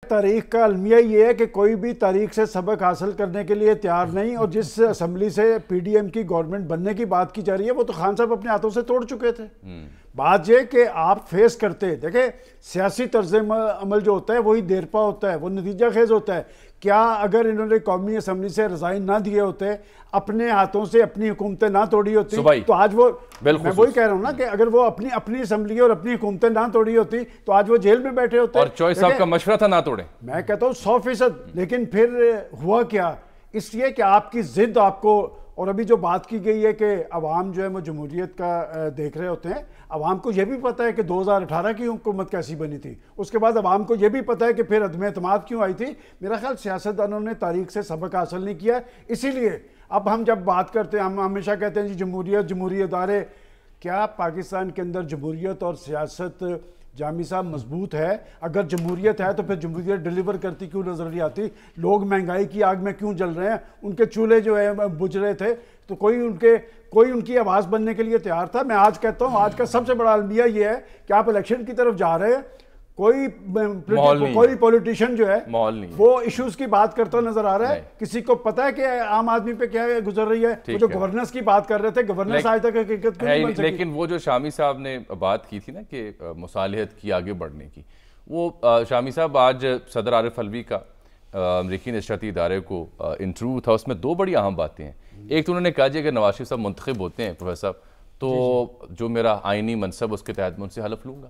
تاریخ کا المیہ یہ ہے کہ کوئی بھی تاریخ سے سبق حاصل کرنے کے لیے تیار نہیں، اور جس اسمبلی سے پی ڈی ایم کی گورنمنٹ بننے کی بات کی جا رہی ہے وہ تو خان صاحب اپنے ہاتھوں سے توڑ چکے تھے۔ بات یہ کہ آپ فیس کرتے، دیکھیں سیاسی طرز عمل جو ہوتا ہے وہی دیرپا ہوتا ہے، وہ نتیجہ خیز ہوتا ہے۔ کیا اگر انہوں نے قومی اسمبلی سے رزائن نہ دیے ہوتے، اپنے ہاتھوں سے اپنی حکومتیں نہ توڑی ہوتی تو آج وہ، میں وہی کہہ رہا ہوں نا کہ اگر وہ اپنی اسمبلی اور اپنی حکومتیں نہ توڑی ہوتی تو آج وہ جیل میں بیٹھے ہوتے۔ اور چوئی صاحب کا مشورہ تھا نہ توڑیں، میں کہتا ہوں 100%۔ لیکن پھر ہوا کیا؟ اس لیے کہ آپ کی ضد آپ کو، اور ابھی جو بات کی گئی ہے کہ عوام جو ہے وہ جمہوریت کا دیکھ رہے ہوتے ہیں، عوام کو یہ بھی پتہ ہے کہ 2018 کی حکومت کیسی بنی تھی، اس کے بعد عوام کو یہ بھی پتہ ہے کہ پھر عدم اعتماد کیوں آئی تھی۔ میرا خیال سیاستدانوں نے تاریخ سے سبق حاصل نہیں کیا، اسی لیے اب ہم جب بات کرتے ہیں ہم ہمیشہ کہتے ہیں جی جمہوریت، جمہوری ادارے۔ کیا پاکستان کے اندر جمہوریت اور سیاست جامی صاحب مضبوط ہے؟ اگر جمہوریت ہے تو پھر جمہوریت ڈیلیور کرتی کیوں نظر نہیں آتی؟ لوگ مہنگائی کی آگ میں کیوں جل رہے ہیں؟ ان کے چولہے جو ہے بجھ رہے تھے تو کوئی ان کی آواز بننے کے لیے تیار تھا؟ میں آج کہتا ہوں آج کا سب سے بڑا المیہ یہ ہے کہ آپ الیکشن کی طرف جا رہے ہیں، کوئی پولیٹیشین جو ہے وہ ایشوز کی بات کرتا نظر آ رہا ہے، کسی کو پتہ ہے کہ عام آدمی پہ کیا گزر رہی ہے؟ وہ جو گورننس کی بات کر رہے تھے، گورننس آج تک حقیقت کیوں نہیں بن سکی؟ لیکن وہ جو شامی صاحب نے بات کی تھی نا کہ مصالحت کی آگے بڑھنے کی، وہ شامی صاحب آج صدر عارف الوی کا امریکی نشریاتی ادارے کو انٹرویو تھا، اس میں دو بڑی اہم باتیں ہیں۔ ایک تو انہوں نے کہا جی اگر نواز شریف صاحب منتخب ہوتے ہیں پروفیسر صاحب تو جو میرا آئینی منصب اس کے تحت میں ان سے حلف لوں گا۔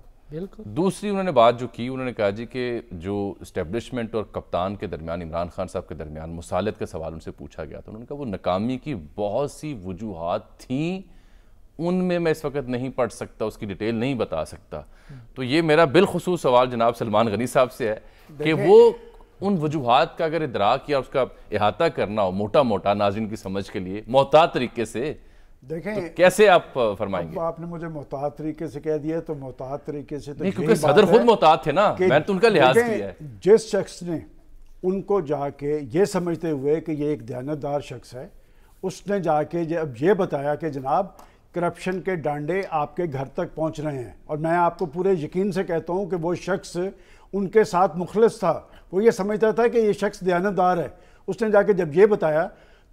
دوسری انہوں نے بات جو کی، انہوں نے کہا جی کہ جو اسٹیبلشمنٹ اور کپتان کے درمیان، عمران خان صاحب کے درمیان مصالحت کا سوال ان سے پوچھا گیا تھا، انہوں نے کہا وہ ناکامی کی بہت سی وجوہات تھیں، ان میں اس وقت نہیں پڑھ سکتا، اس کی ڈیٹیل نہیں بتا سکتا۔ تو یہ میرا بالخصوص سوال جناب سلمان غنی صاحب سے ہے کہ وہ ان وجوہات کا اگر ادراک یا اس کا احاطہ کرنا ہو موٹا موٹا ناظرین کی سمجھ کے لیے محتاط طریقے سے، دیکھیں کیسے آپ فرمائیں گے؟ آپ نے مجھے محتاط طریقے سے کہہ دیا تو محتاط طریقے سے تو نہیں، کیونکہ صدر خود محتاط تھے نا، میں نے تو ان کا لحاظ کیا ہے۔ جس شخص نے ان کو جا کے یہ سمجھتے ہوئے کہ یہ ایک دیانتدار شخص ہے، اس نے جا کے جب یہ بتایا کہ جناب کرپشن کے ڈانڈے آپ کے گھر تک پہنچ رہے ہیں، اور میں آپ کو پورے یقین سے کہتا ہوں کہ وہ شخص ان کے ساتھ مخلص تھا، وہ یہ سمجھتا تھا کہ یہ شخص دیانتدار ہے، اس نے جا کے جب یہ بتایا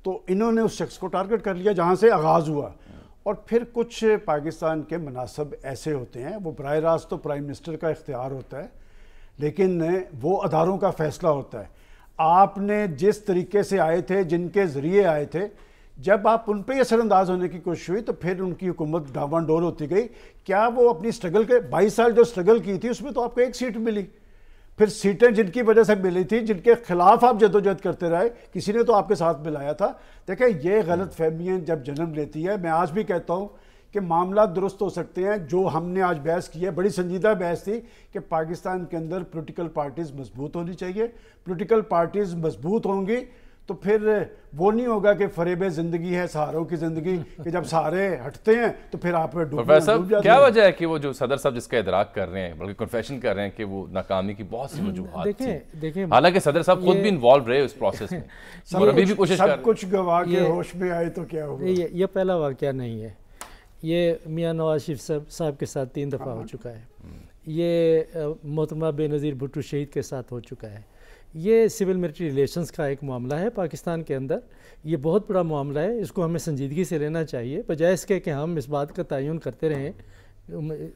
تو انہوں نے اس شخص کو ٹارگٹ کر لیا جہاں سے آغاز ہوا۔ اور پھر کچھ پاکستان کے مناصب ایسے ہوتے ہیں، وہ براہ راست تو پرائم منسٹر کا اختیار ہوتا ہے لیکن وہ اداروں کا فیصلہ ہوتا ہے۔ آپ نے جس طریقے سے آئے تھے، جن کے ذریعے آئے تھے، جب آپ ان پہ اثر انداز ہونے کی کوشش ہوئی تو پھر ان کی حکومت ڈاوان ڈول ہوتی گئی۔ کیا وہ اپنی سٹرگل کے 22 سال جو سٹرگل کی تھی اس میں تو آپ کو ایک سیٹ ملی، پھر سیٹیں جن کی وجہ سے ملی تھی، جن کے خلاف آپ جدوجہد کرتے رہے، کسی نے تو آپ کے ساتھ ملایا تھا۔ دیکھیں یہ غلط فہمیاں جب جنم لیتی ہے، میں آج بھی کہتا ہوں کہ معاملات درست ہو سکتے ہیں۔ جو ہم نے آج بحث کی ہے بڑی سنجیدہ بحث تھی کہ پاکستان کے اندر پولیٹیکل پارٹیز مضبوط ہونی چاہیے، پولیٹیکل پارٹیز مضبوط ہوں گی تو پھر وہ نہیں ہوگا کہ فریب زندگی ہے سہاروں کی زندگی، کہ جب سہارے ہٹتے ہیں تو پھر آپ ڈوب جاتے ہیں۔ کیا وجہ ہے کہ وہ جو صدر صاحب جس کا ادراک کر رہے ہیں، بلکہ کنفیشن کر رہے ہیں کہ وہ ناکامی کی بہت سی وجوہات تھیں، حالانکہ صدر صاحب خود بھی انوالو رہے اس پروسیس میں اور ابھی بھی کوشش کر رہے ہیں۔ سب کچھ گوا کے ہوش میں آئے تو کیا ہوگا؟ یہ پہلا واقعہ نہیں ہے، یہ میاں نواز شریف صاحب کے ساتھ 3 دفعہ ہو چکا ہے، یہ محترمہ بے نظیر بھٹو شہید کے ساتھ ہو چکا ہے۔ یہ سول ملٹری ریلیشنز کا ایک معاملہ ہے پاکستان کے اندر، یہ بہت بڑا معاملہ ہے، اس کو ہمیں سنجیدگی سے لینا چاہیے، بجائے اس کے کہ ہم اس بات کا تعین کرتے رہیں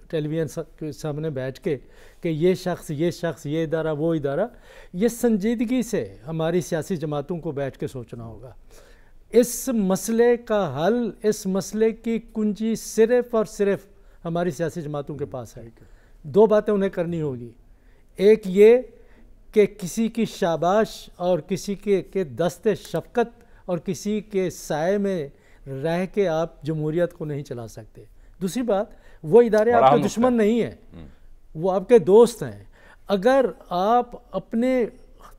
ٹیلی ویژن کے سامنے بیٹھ کے کہ یہ شخص، یہ ادارہ، وہ ادارہ۔ یہ سنجیدگی سے ہماری سیاسی جماعتوں کو بیٹھ کے سوچنا ہوگا۔ اس مسئلے کا حل، اس مسئلے کی کنجی صرف اور صرف ہماری سیاسی جماعتوں کے پاس ہے۔ 2 باتیں انہیں کرنی ہوگی، ایک یہ کہ کسی کی شاباش اور کسی کے دست شفقت اور کسی کے سائے میں رہ کے آپ جمہوریت کو نہیں چلا سکتے۔ دوسری بات، وہ ادارے آپ کے دشمن نہیں ہیں، وہ آپ کے دوست ہیں۔ اگر آپ اپنے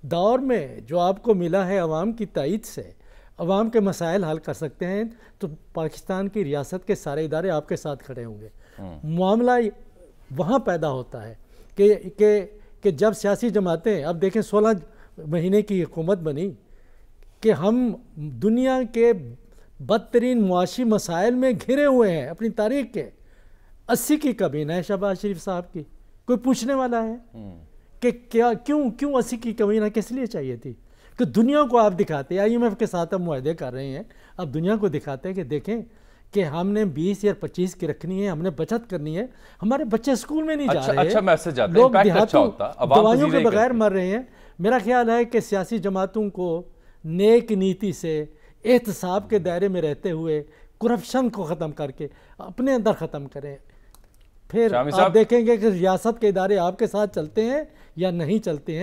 دور میں جو آپ کو ملا ہے عوام کی تائید سے، عوام کے مسائل حل کر سکتے ہیں تو پاکستان کی ریاست کے سارے ادارے آپ کے ساتھ کھڑے ہوں گے۔ معاملہ وہاں پیدا ہوتا ہے کہ جب سیاسی جماعتیں، اب دیکھیں 16 مہینے کی حکومت بنی کہ ہم دنیا کے بدترین معاشی مسائل میں گھرے ہوئے ہیں اپنی تاریخ کے۔ 80 کی کابینہ ہے شہباز شریف صاحب کی، کوئی پوچھنے والا ہے؟ کہ کیا کیوں 80 کی کمینہ کس لیے چاہیے تھی؟ کہ دنیا کو آپ دکھاتے ہیں، IMF کے ساتھ ہم معاہدے کر رہے ہیں، اب دنیا کو دکھاتے ہیں کہ دیکھیں کہ ہم نے 20 یا 25 کی رکھنی ہے، ہم نے بچت کرنی ہے، ہمارے بچے اسکول میں نہیں جا رہے ہیں، اچھا میسج آتا ہے، لوگ امپیکٹ اچھا ہوتا، عوام دوائیوں کے پذیرے بغیر کرتی۔ مر رہے ہیں۔ میرا خیال ہے کہ سیاسی جماعتوں کو نیک نیتی سے احتساب کے دائرے میں رہتے ہوئے کرپشن کو ختم کر کے اپنے اندر ختم کریں، پھر آپ دیکھیں گے کہ ریاست کے ادارے آپ کے ساتھ چلتے ہیں یا نہیں چلتے ہیں۔